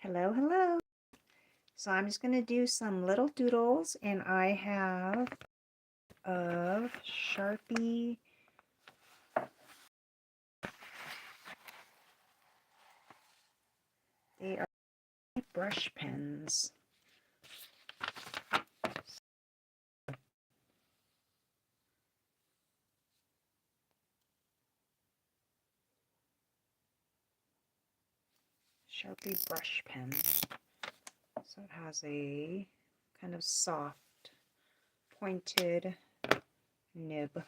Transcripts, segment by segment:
Hello, hello. So I'm just going to do some little doodles, and I have of Sharpie. They are brush pens. Sharpie brush pen. So it has a kind of soft, pointed nib.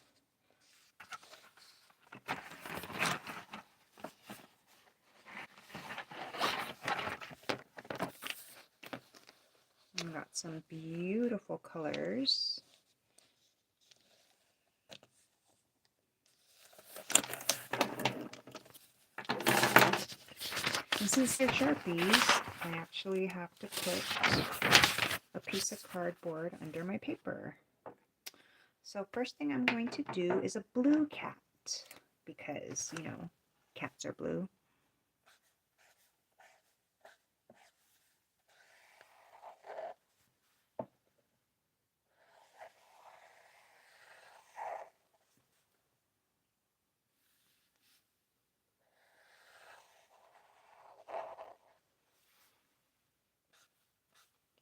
I've got some beautiful colors. And since they're Sharpies, I actually have to put a piece of cardboard under my paper. So first thing I'm going to do is a blue cat, because, cats are blue.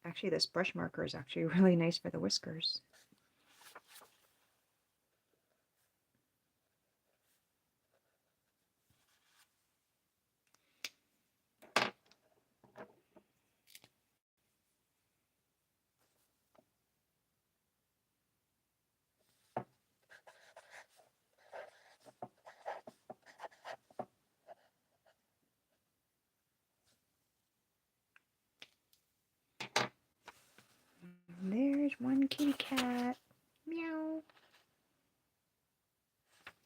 Actually, this brush marker is actually really nice for the whiskers. And there's one kitty cat. Meow.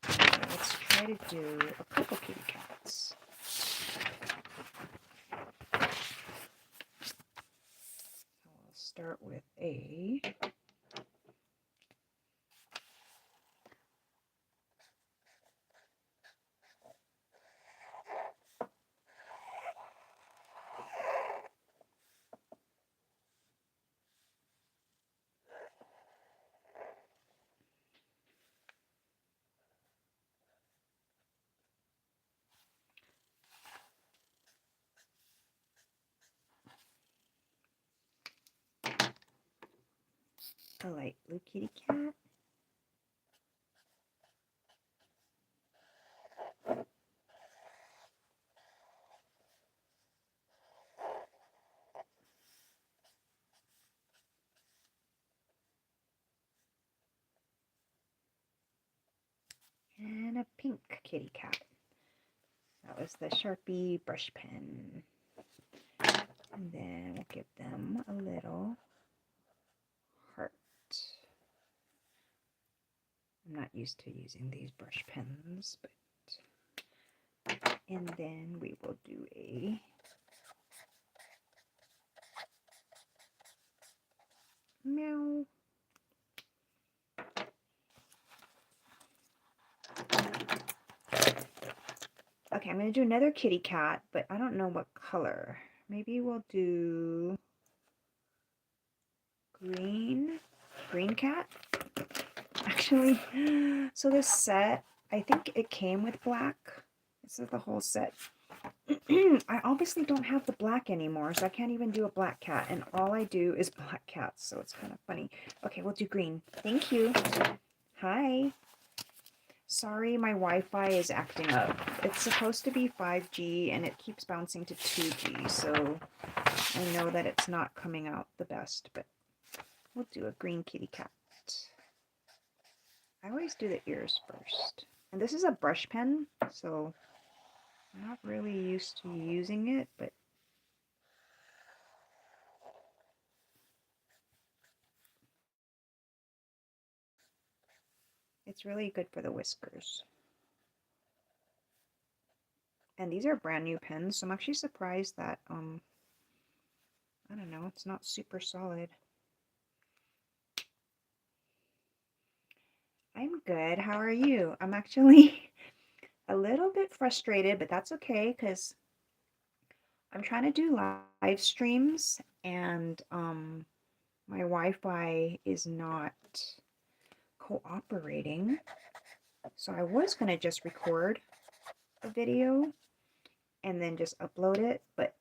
So let's try to do a couple kitty cats. So I'll start with a light blue kitty cat. And a pink kitty cat. That was the Sharpie brush pen. And then we'll give them a little heart. I'm not used to using these brush pens, but... And then we will do a meow. Okay, I'm going to do another kitty cat, but I don't know what color. Maybe we'll do green cat, actually. So this set, I think it came with black. This is the whole set. I obviously don't have the black anymore, so I can't even do a black cat, and all I do is black cats, so it's kind of funny. Okay, we'll do green. Thank you. Hi. Sorry, my Wi-Fi is acting up. It's supposed to be 5G and it keeps bouncing to 2G, so I know that it's not coming out the best, but we'll do a green kitty cat. I always do the ears first. And this is a brush pen, so I'm not really used to using it, but it's really good for the whiskers. And these are brand new pens, so I'm actually surprised that, I don't know, it's not super solid. I'm good. How are you? I'm actually a little bit frustrated, but that's okay, because I'm trying to do live streams, and my Wi-Fi is not cooperating. So I was going to just record a video and then just upload it, but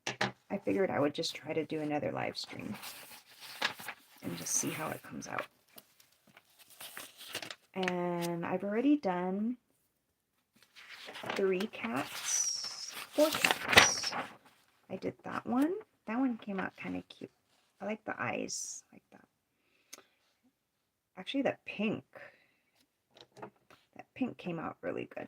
I figured I would just try to do another live stream and just see how it comes out. And I've already done 3 cats, 4 cats. I did that one. That one came out kind of cute. I like the eyes like that. Actually, that pink came out really good.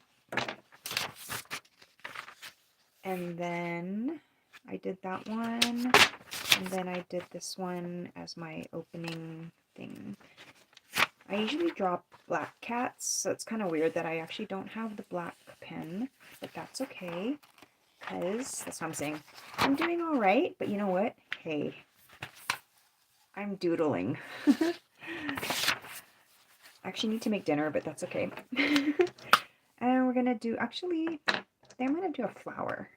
And then I did that one, and then I did this one as my opening thing. I usually draw black cats, so it's kind of weird that I actually don't have the black pen, but that's okay, because that's what I'm saying. I'm doing all right, but you know what? Hey, I'm doodling. I actually need to make dinner, but that's okay. And we're gonna do, actually, I'm gonna do a flower.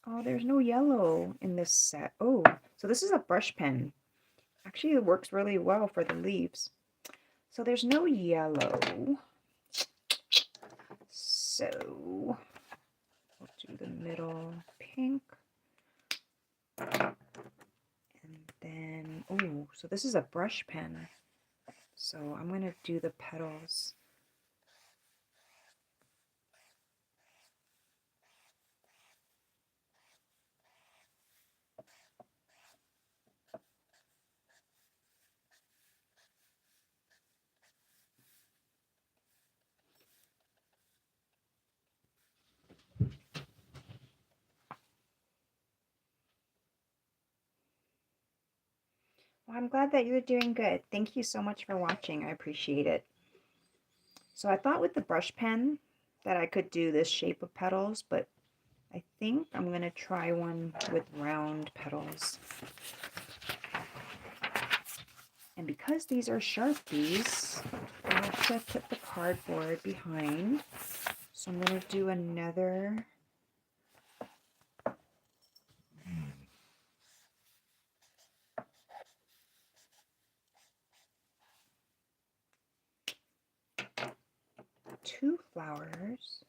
Oh, there's no yellow in this set. Oh, so this is a brush pen. Actually, it works really well for the leaves. So there's no yellow. So we'll do the middle pink. And then, oh, so this is a brush pen. So I'm going to do the petals. Well, I'm glad that you're doing good. Thank you so much for watching. I appreciate it. So I thought with the brush pen that I could do this shape of petals, but I think I'm going to try one with round petals. And because these are Sharpies, I have to put the cardboard behind. So I'm going to do another two flowers.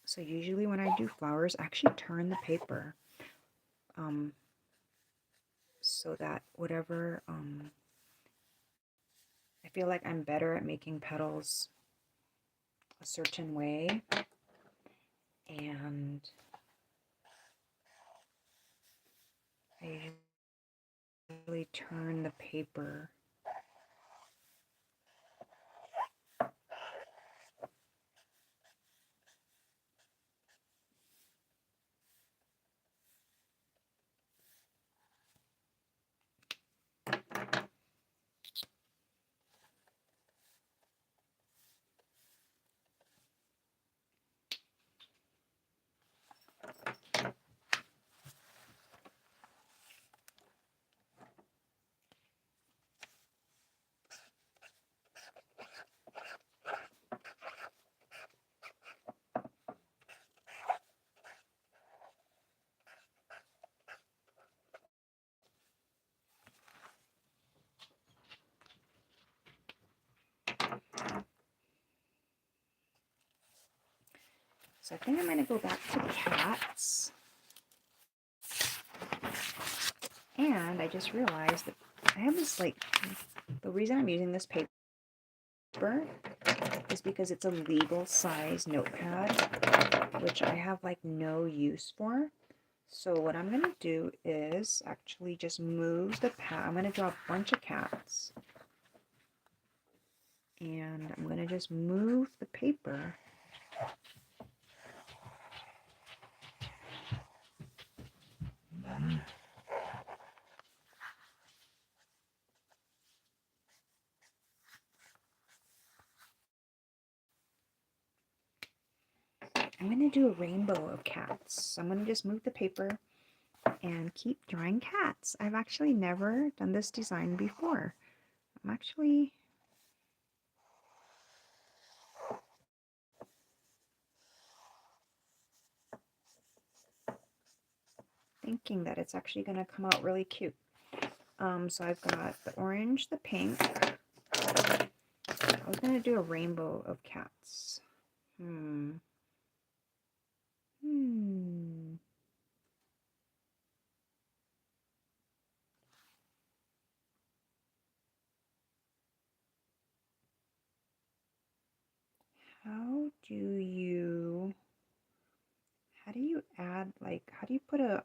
So usually when I do flowers, I actually turn the paper so that whatever, I feel like I'm better at making petals a certain way, and I usually turn the paper. So I think I'm going to go back to cats. And I just realized that I have this, like, the reason I'm using this paper is because it's a legal size notepad, which I have like no use for. So what I'm going to do is actually just move the pad. I'm going to draw a bunch of cats. And I'm going to just move the paper. I'm going to do a rainbow of cats. So I'm going to just move the paper and keep drawing cats. I've actually never done this design before. I'm actually thinking that it's actually going to come out really cute. So I've got the orange, the pink. I was going to do a rainbow of cats. How do you add, like, how do you put a,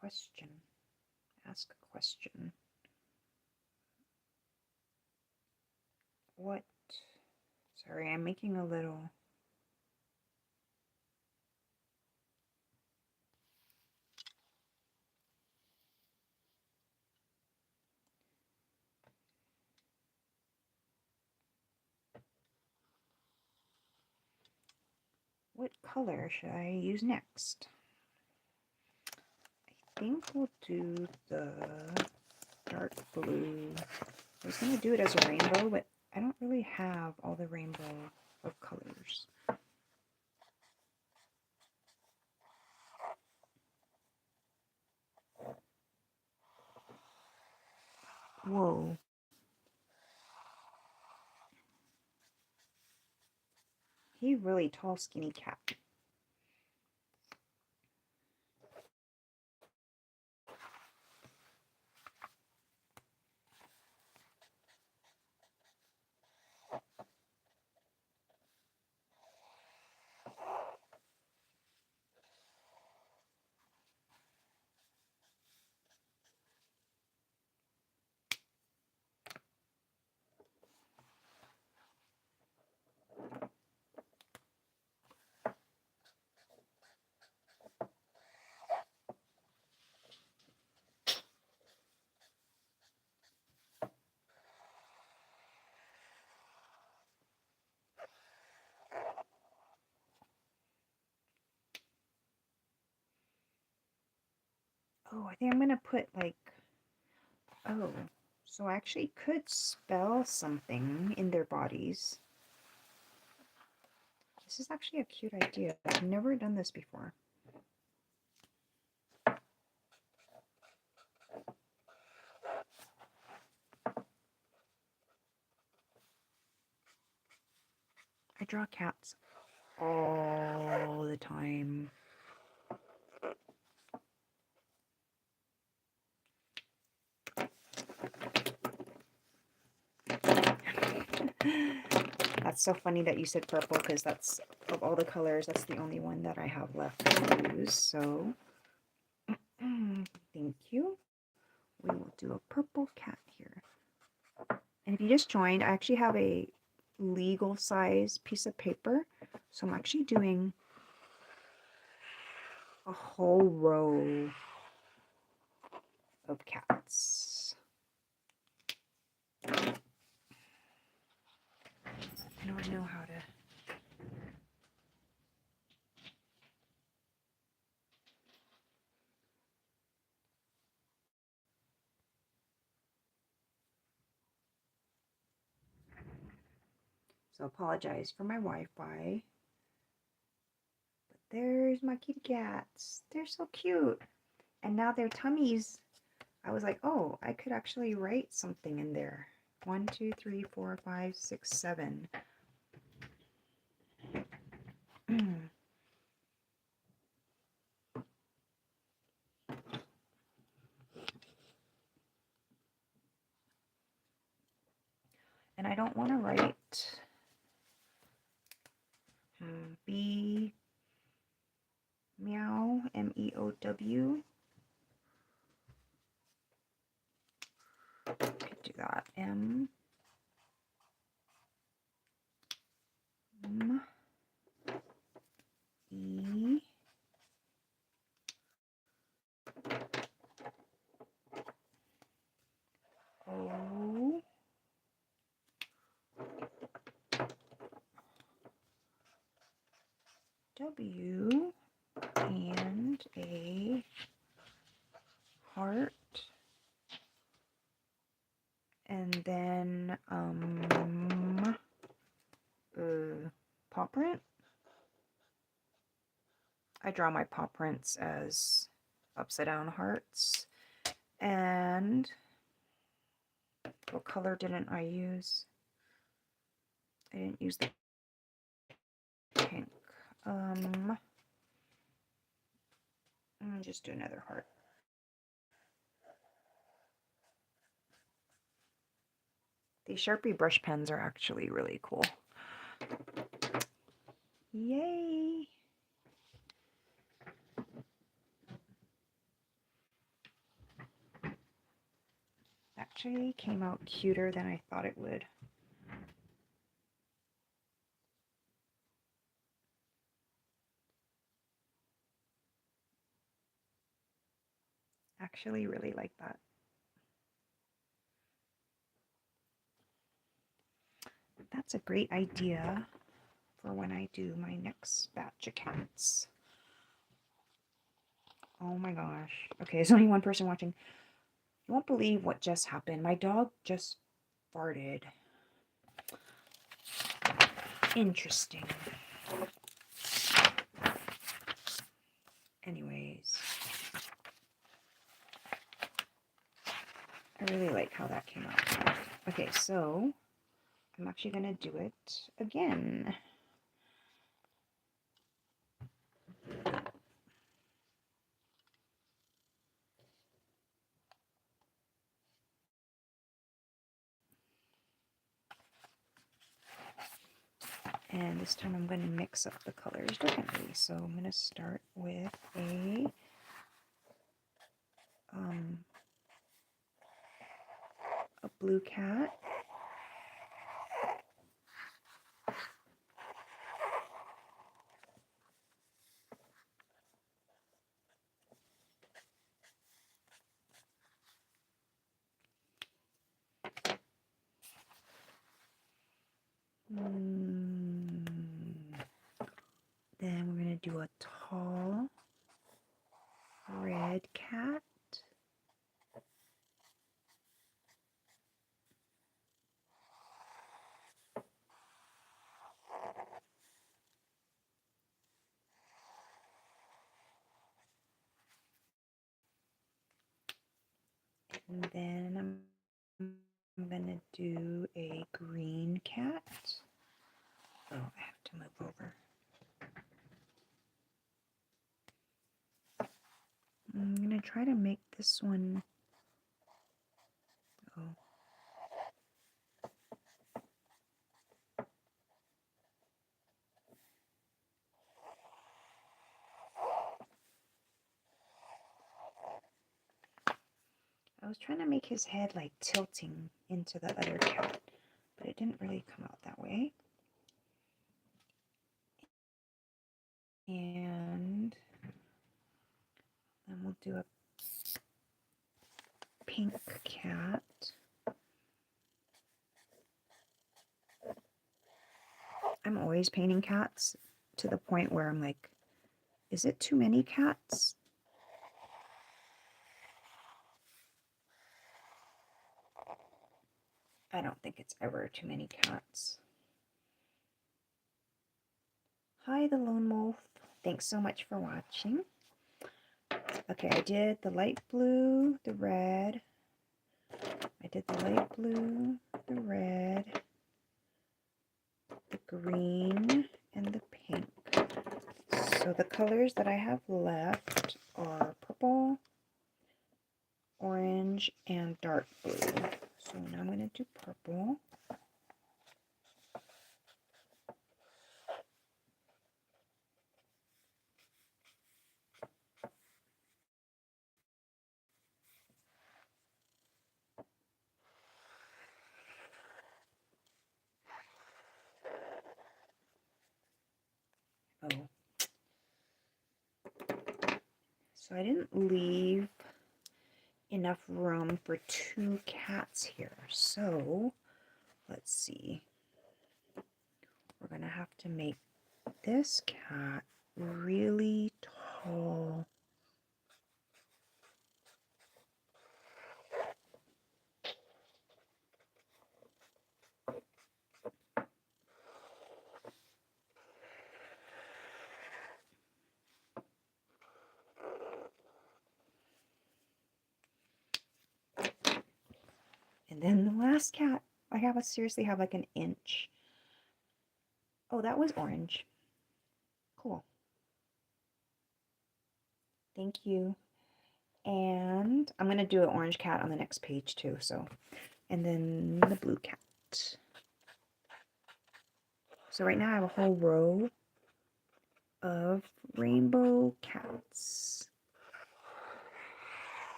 question? Ask a question. What? Sorry, I'm making a little. What color should I use next? I think we'll do the dark blue. I was going to do it as a rainbow, but I don't really have all the rainbow of colors. Whoa. He's really tall, skinny cat. Oh, I think I'm going to put like, oh, so I actually could spell something in their bodies. This is actually a cute idea. I've never done this before. I draw cats all the time. That's so funny that you said purple, because that's, of all the colors, that's the only one that I have left to use. So, thank you. We will do a purple cat here. And if you just joined, I actually have a legal size piece of paper. So I'm actually doing a whole row of cats. I don't know how to. So apologize for my Wi-Fi. But there's my kitty cats. They're so cute. And now their tummies, I was like, oh, I could actually write something in there. 1, 2, 3, 4, 5, 6, 7. And I don't want to write B, meow, M-E-O-W. Could do that. M, E, O, W, and a heart, and then pop print. I draw my paw prints as upside down hearts. And what color didn't I use? I didn't use the pink. I'm gonna just do another heart. These Sharpie brush pens are actually really cool. Yay! Actually came out cuter than I thought it would. Actually really like that. That's a great idea for when I do my next batch of cats. Oh my gosh. Okay, there's only one person watching. You won't believe what just happened. My dog just farted. Interesting. Anyways. I really like how that came out. Okay, so I'm actually going to do it again. And this time I'm going to mix up the colors differently. So I'm going to start with a blue cat. Then we're going to do a tall red cat. And then I'm going to do a green cat. Oh, I have to move over. I'm going to try to make this one. Oh. I was trying to make his head like tilting into the other cat, but it didn't really come out that way. And then we'll do a pink cat. I'm always painting cats to the point where I'm like, is it too many cats? I don't think it's ever too many cats. Hi, the lone wolf. Thanks so much for watching. Okay, I did the light blue, the red. I did the light blue, the red, the green, and the pink. So the colors that I have left are purple, orange, and dark blue. So now I'm going to do purple. Oh. So I didn't leave enough room for 2 cats here. So let's see. We're going to have to make this cat really tall. And then the last cat, seriously have like an inch. Oh, that was orange. Cool. Thank you. And I'm going to do an orange cat on the next page too. So, and then the blue cat. So right now I have a whole row of rainbow cats.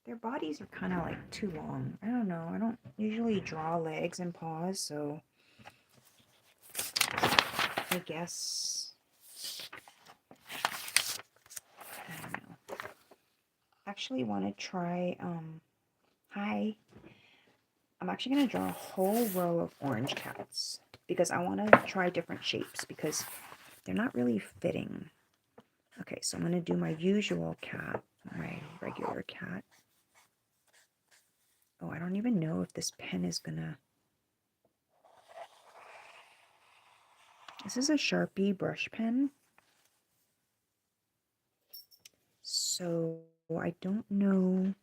Their bodies are kind of like too long. I don't know. I don't usually draw legs and paws, so I guess I don't know. Actually want to try hi. I'm actually going to draw a whole row of orange cats because I want to try different shapes because they're not really fitting. Okay, so I'm going to do my usual cat, my regular cat. Oh, I don't even know if this pen is gonna... This is a Sharpie brush pen. So I don't know.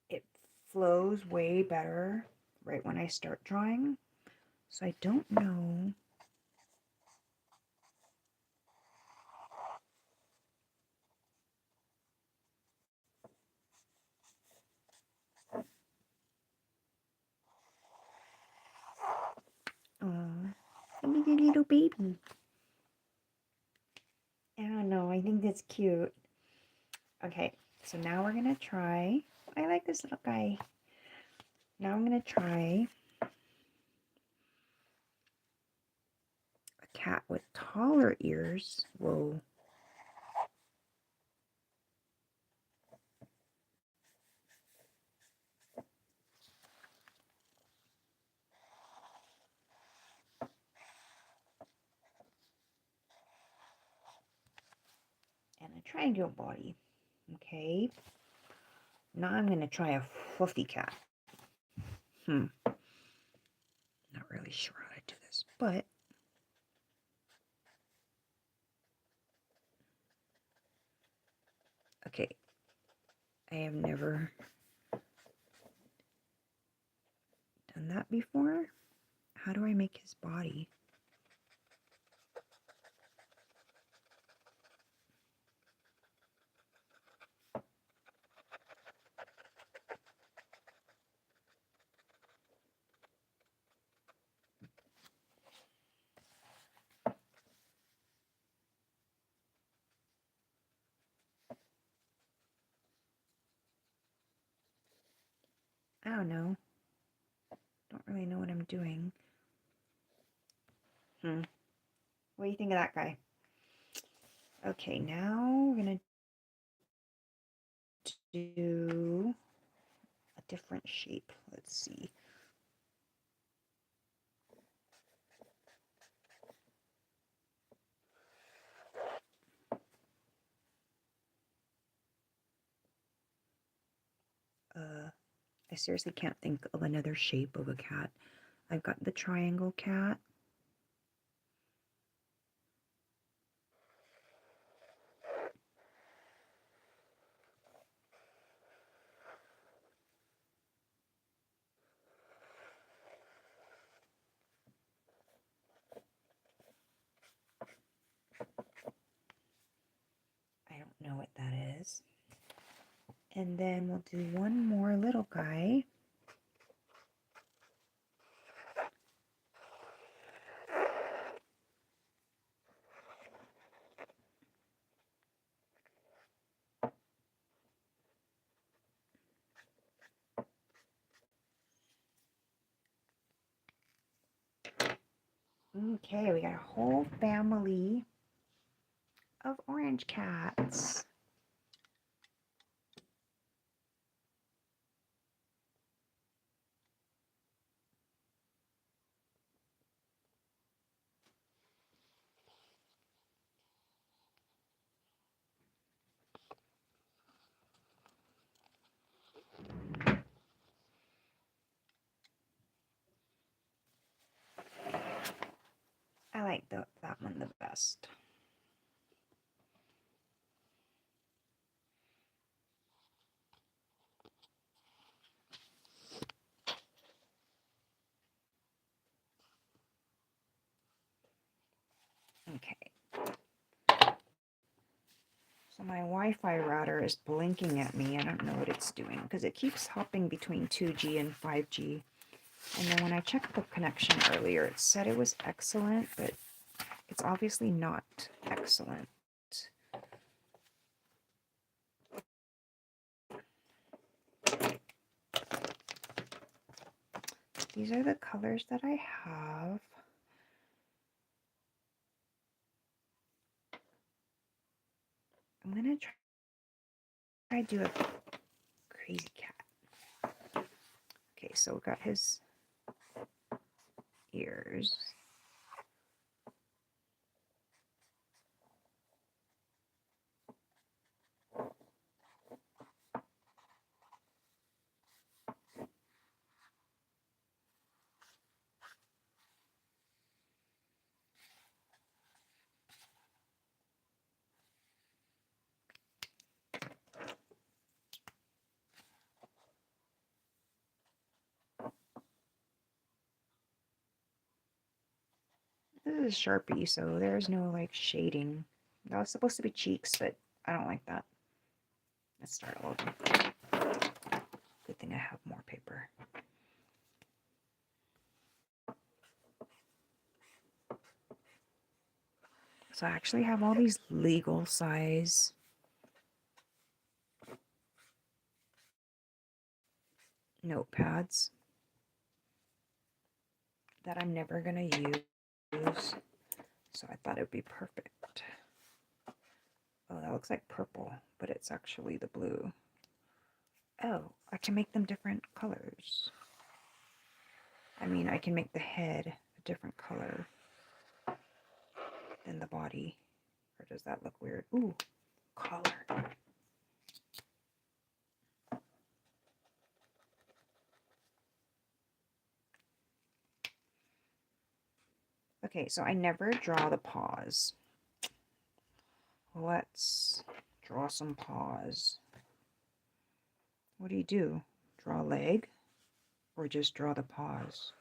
It flows way better right when I start drawing. So I don't know. Oh, little baby. I don't know. I think that's cute. Okay, so now we're gonna try. I like this little guy. Now I'm gonna try a cat with taller ears. Whoa. And a triangle body. Okay. Now I'm gonna try a fluffy cat. Not really sure how to do this, but okay. I have never done that before. How do I make his body? I don't know. Don't really know what I'm doing. What do you think of that guy? Okay, now we're gonna do a different shape. Let's see. I seriously can't think of another shape of a cat. I've got the triangle cat. I don't know what that is. And then we'll do one more little guy. Okay, we got a whole family of orange cats. like that one the best. Okay. So my Wi-Fi router is blinking at me. I don't know what it's doing because it keeps hopping between 2G and 5G. And then when I checked the connection earlier, it said it was excellent, but it's obviously not excellent. These are the colors that I have. I'm going to try to do a crazy cat. Okay, so we got his ears. This is Sharpie, so there's no like shading. That was supposed to be cheeks, but I don't like that. Let's start all over. Good thing I have more paper. So I actually have all these legal size notepads that I'm never going to use. So I thought it would be perfect. Oh, that looks like purple, but it's actually the blue. Oh, I can make them different colors. I mean, I can make the head a different color than the body. Or does that look weird? Ooh, collar. Okay, so I never draw the paws. Let's draw some paws. What do? Draw a leg? Or just draw the paws?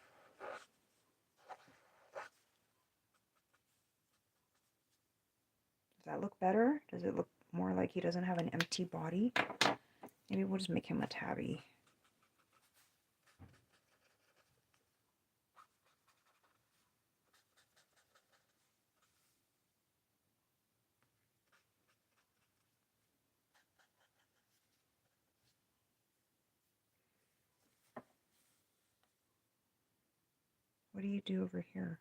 Does that look better? Does it look more like he doesn't have an empty body? Maybe we'll just make him a tabby. What do you do over here?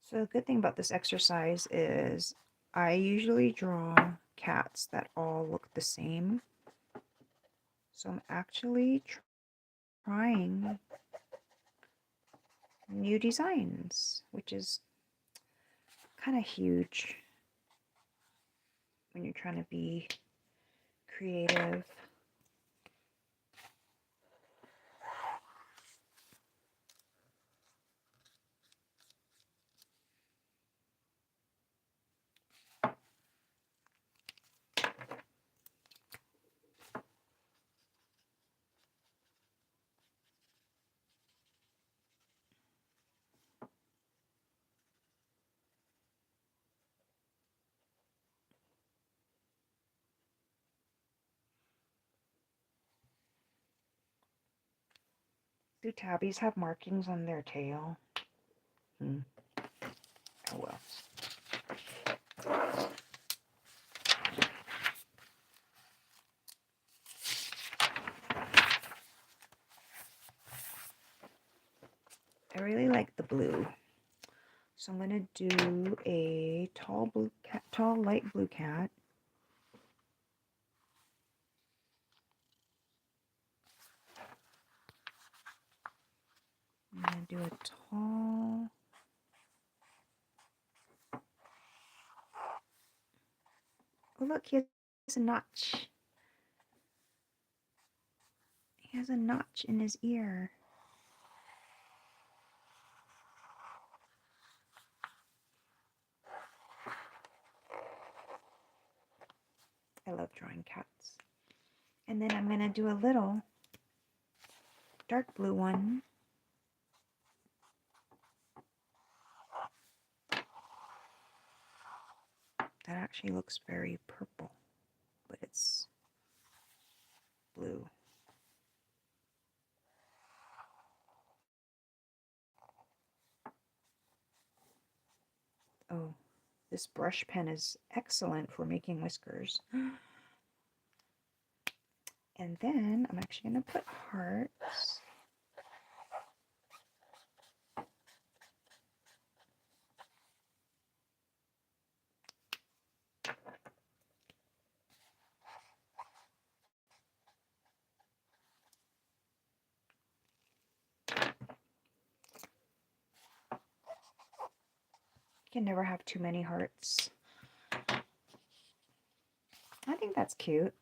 So the good thing about this exercise is I usually draw cats that all look the same. So I'm actually trying new designs, which is kind of huge when you're trying to be creative. Do tabbies have markings on their tail? Oh well. I really like the blue. So I'm going to do a tall light blue cat. I'm going to do a tall... Oh, look, he has a notch. He has a notch in his ear. I love drawing cats. And then I'm going to do a little dark blue one. That actually looks very purple, but it's blue. Oh, this brush pen is excellent for making whiskers. And then I'm actually going to put hearts. You can never have too many hearts. I think that's cute.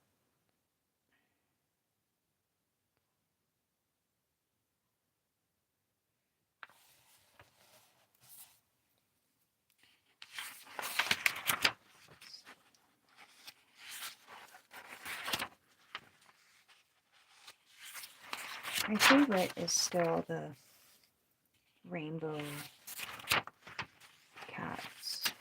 My favorite is still the rainbow cats.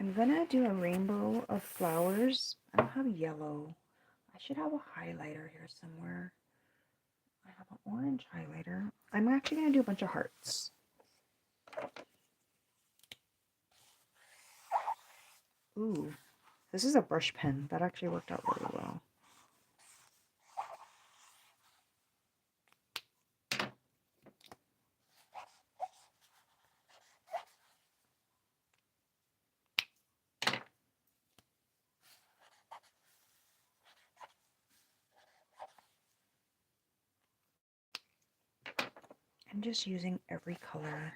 I'm gonna do a rainbow of flowers. I don't have yellow. I should have a highlighter here somewhere. I have an orange highlighter. I'm actually gonna do a bunch of hearts. Ooh, this is a brush pen. That actually worked out really well. I'm just using every color.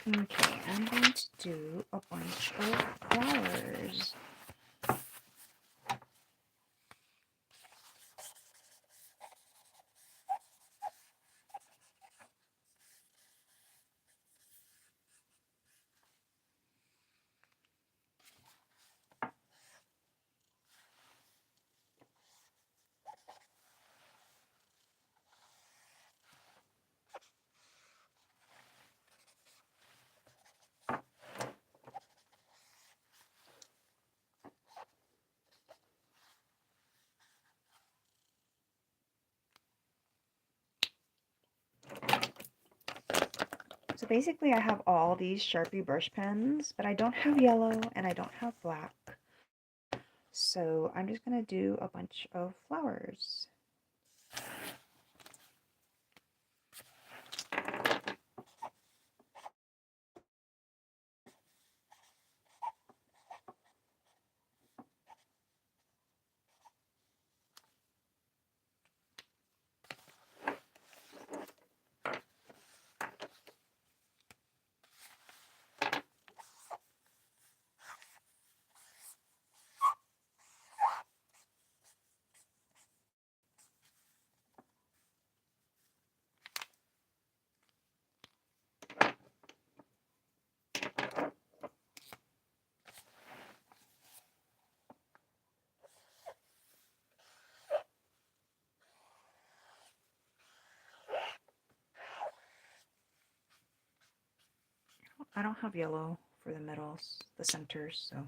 Okay, I'm going to do a bunch of flowers. So basically I have all these Sharpie brush pens, but I don't have yellow and I don't have black. So I'm just going to do a bunch of flowers. I don't have yellow for the middles, the centers, so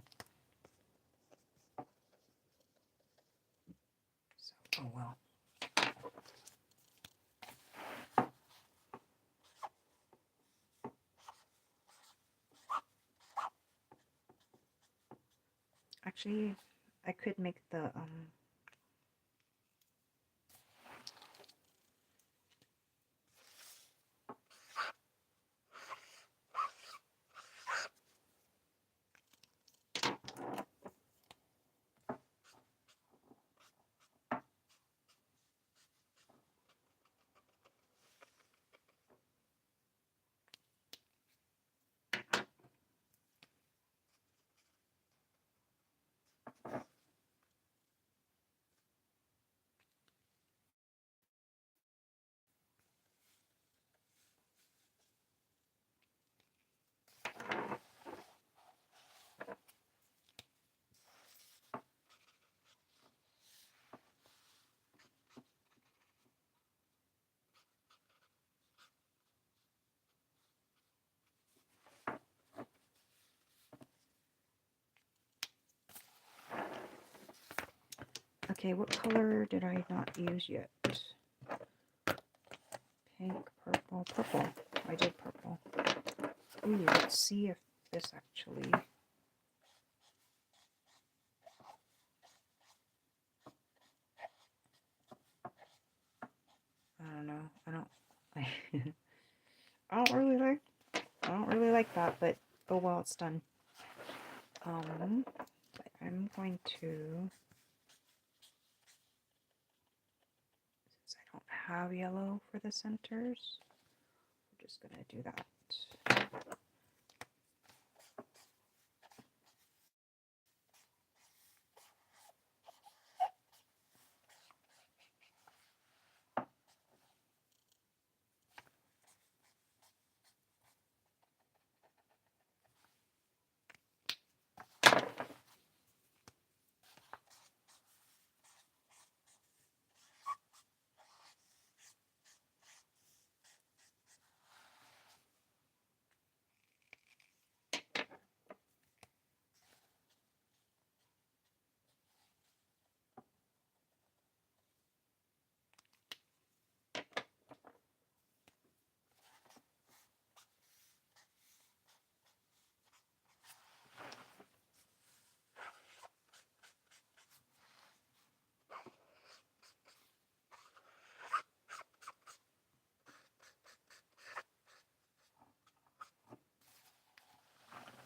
oh well. Actually, I could make the okay, what color did I not use yet? Pink, purple, purple. I did purple. Ooh, let's see if this actually... I don't know. I don't really like that, but oh well, it's done. I'm going to, since I don't have yellow for the centers, I'm just gonna do that.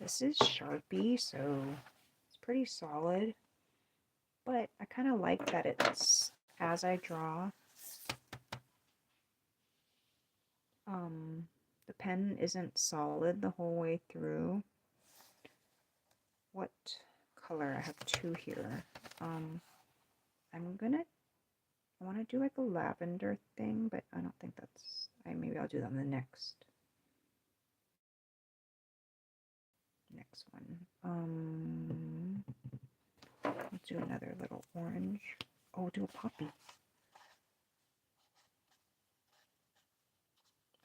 This is Sharpie, so it's pretty solid, but I kind of like that it's, as I draw, the pen isn't solid the whole way through. What color? I have two here. I want to do like a lavender thing, but I don't think that's, maybe I'll do that on the next one. Let's do another little orange. Oh, do a poppy.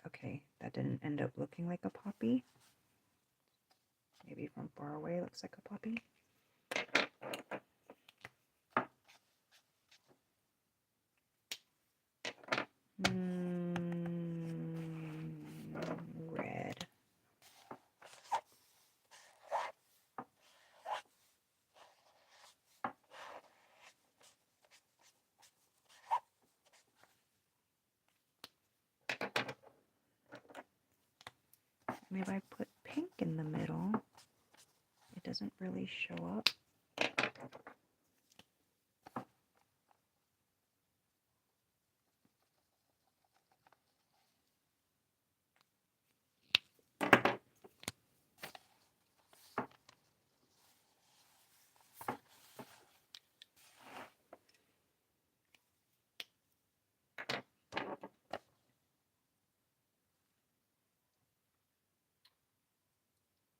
Okay, that didn't end up looking like a poppy. Maybe from far away it looks like a poppy. Red. Maybe I put pink in the middle. It doesn't really show up.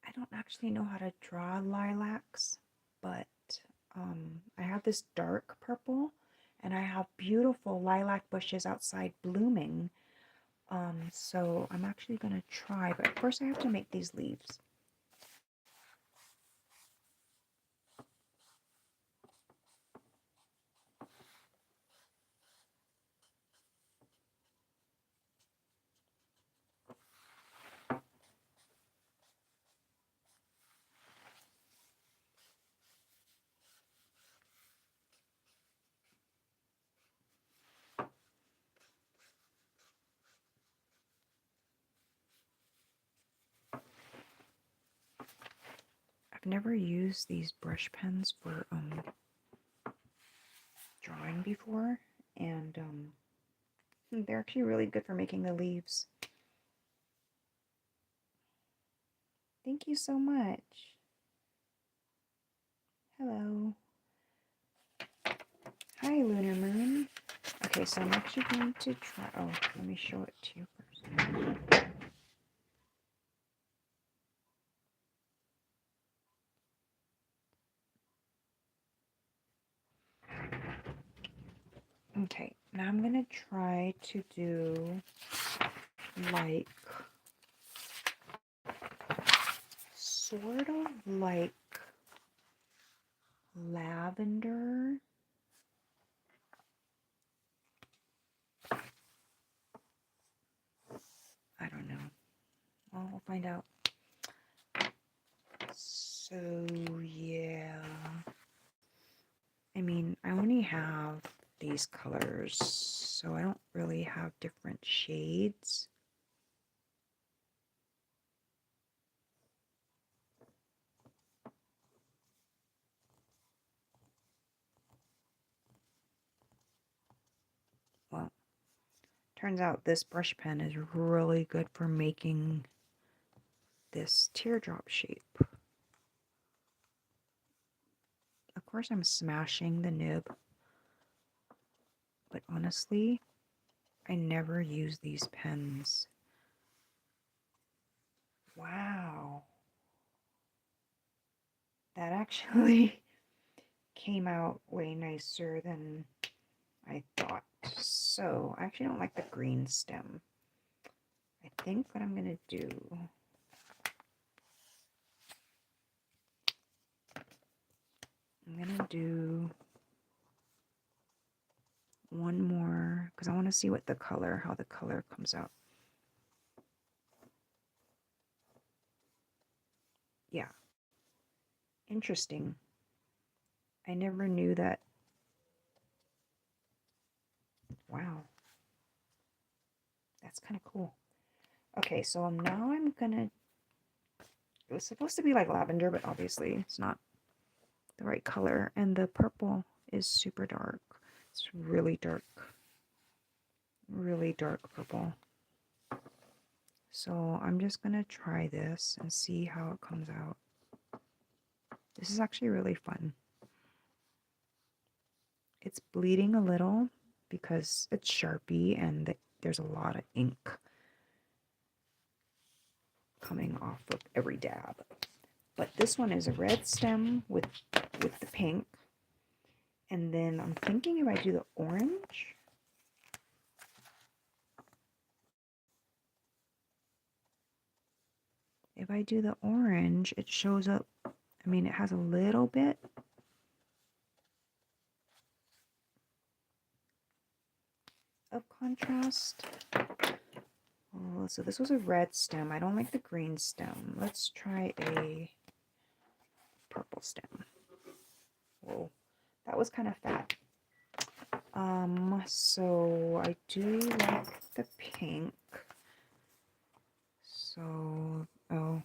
I don't actually know how to draw lilacs, but I have this dark purple and I have beautiful lilac bushes outside blooming. So I'm actually gonna try, but first I have to make these leaves. I've never used these brush pens for drawing before, and they're actually really good for making the leaves. Thank you so much. Hello. Hi, Lunar Moon. Okay, so I'm actually going to try. Oh, let me show it to you first. Okay, now I'm gonna try to do like sort of like lavender. I don't know. Well, we'll find out. So, yeah. I mean, I only have these colors, so I don't really have different shades. Well, turns out this brush pen is really good for making this teardrop shape. Of course, I'm smashing the nib, but honestly, I never use these pens. Wow. That actually came out way nicer than I thought. So, I actually don't like the green stem. I think what I'm going to do... I'm going to do one more because I want to see what the color, how the color comes out. Yeah. Interesting. I never knew that. Wow. That's kind of cool. Okay, so now I'm gonna... It was supposed to be like lavender, but obviously it's not the right color. And the purple is super dark. It's really dark. Really dark purple. So I'm just gonna try this and see how it comes out. This is actually really fun. It's bleeding a little because it's Sharpie and there's a lot of ink coming off of every dab. But this one is a red stem with the pink. And then I'm thinking if I do the orange. If I do the orange, it shows up. I mean, it has a little bit. Of contrast. Oh, so this was a red stem. I don't like the green stem. Let's try a purple stem. Whoa, that was kind of fat. So I do like the pink. So, oh.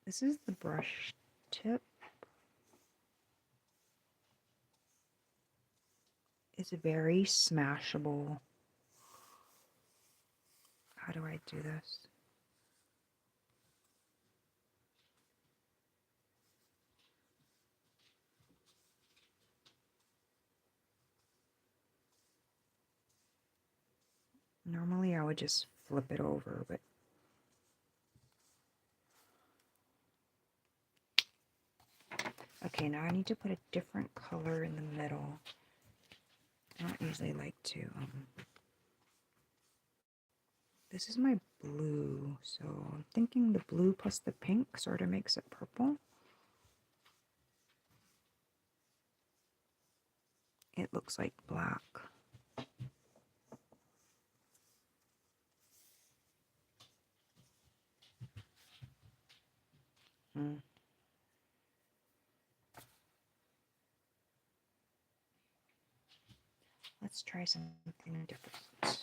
This is the brush tip. It's very smashable. How do I do this? Normally I would just flip it over, but Okay, now I need to put a different color in the middle. I don't usually like to. This is my blue, so I'm thinking the blue plus the pink sort of makes it purple. It looks like black. Let's try something different.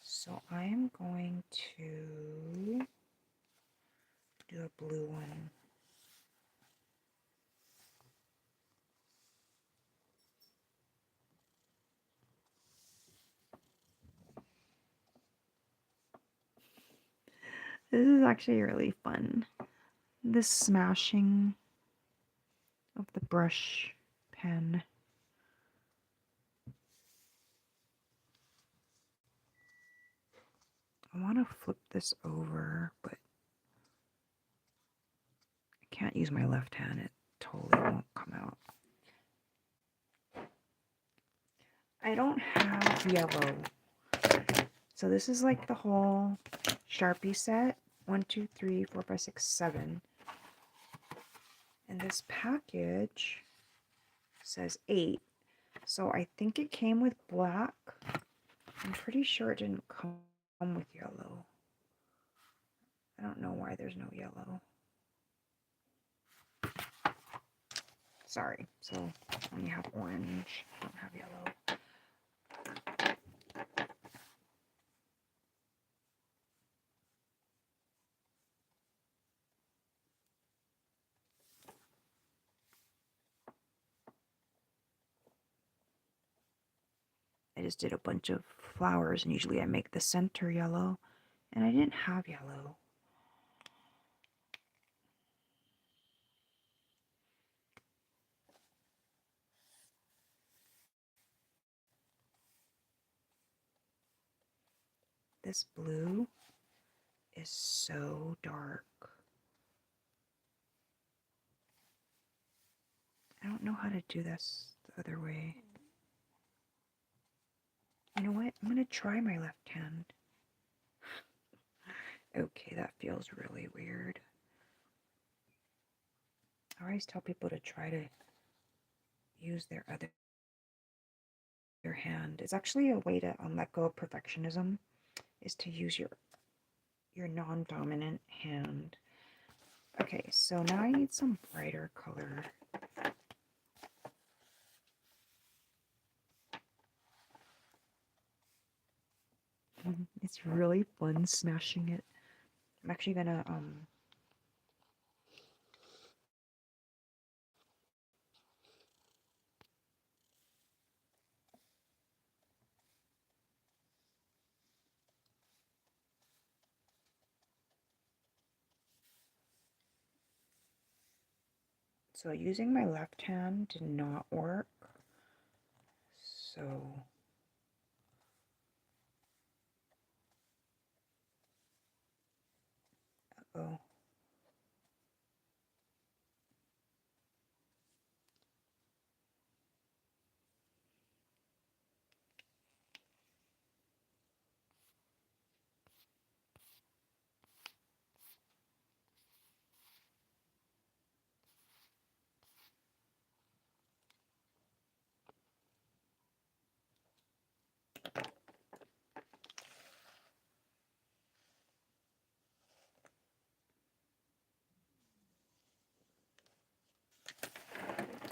So I am going to do a blue one. This is actually really fun. This smashing of the brush pen. I want to flip this over, but I can't use my left hand. It totally won't come out. I don't have yellow. So this is like the whole Sharpie set. 1, 2, 3, 4, 5, 6, 7. And this package says 8. So I think it came with black. I'm pretty sure it didn't come with yellow. I don't know why there's no yellow. Sorry. So I only have orange. I don't have yellow. I just did a bunch of flowers, and usually I make the center yellow, and I didn't have yellow. This blue is so dark. I don't know how to do this the other way. You know what? I'm going to try my left hand. Okay, that feels really weird. I always tell people to try to use their other hand. It's actually a way to let go of perfectionism, is to use your non-dominant hand. Okay, so now I need some brighter color. It's really fun smashing it. I'm actually gonna so using my left hand did not work. So uh-oh.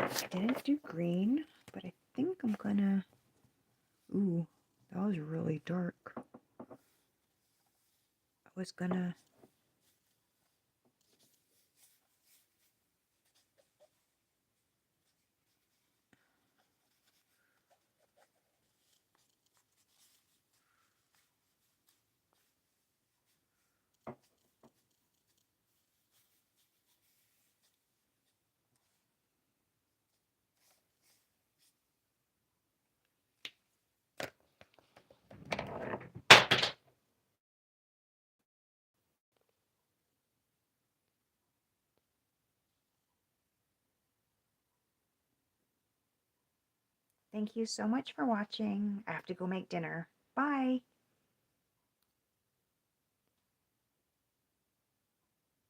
I didn't do green, but I think I'm gonna... Ooh, that was really dark. I was gonna... Thank you so much for watching. I have to go make dinner. Bye.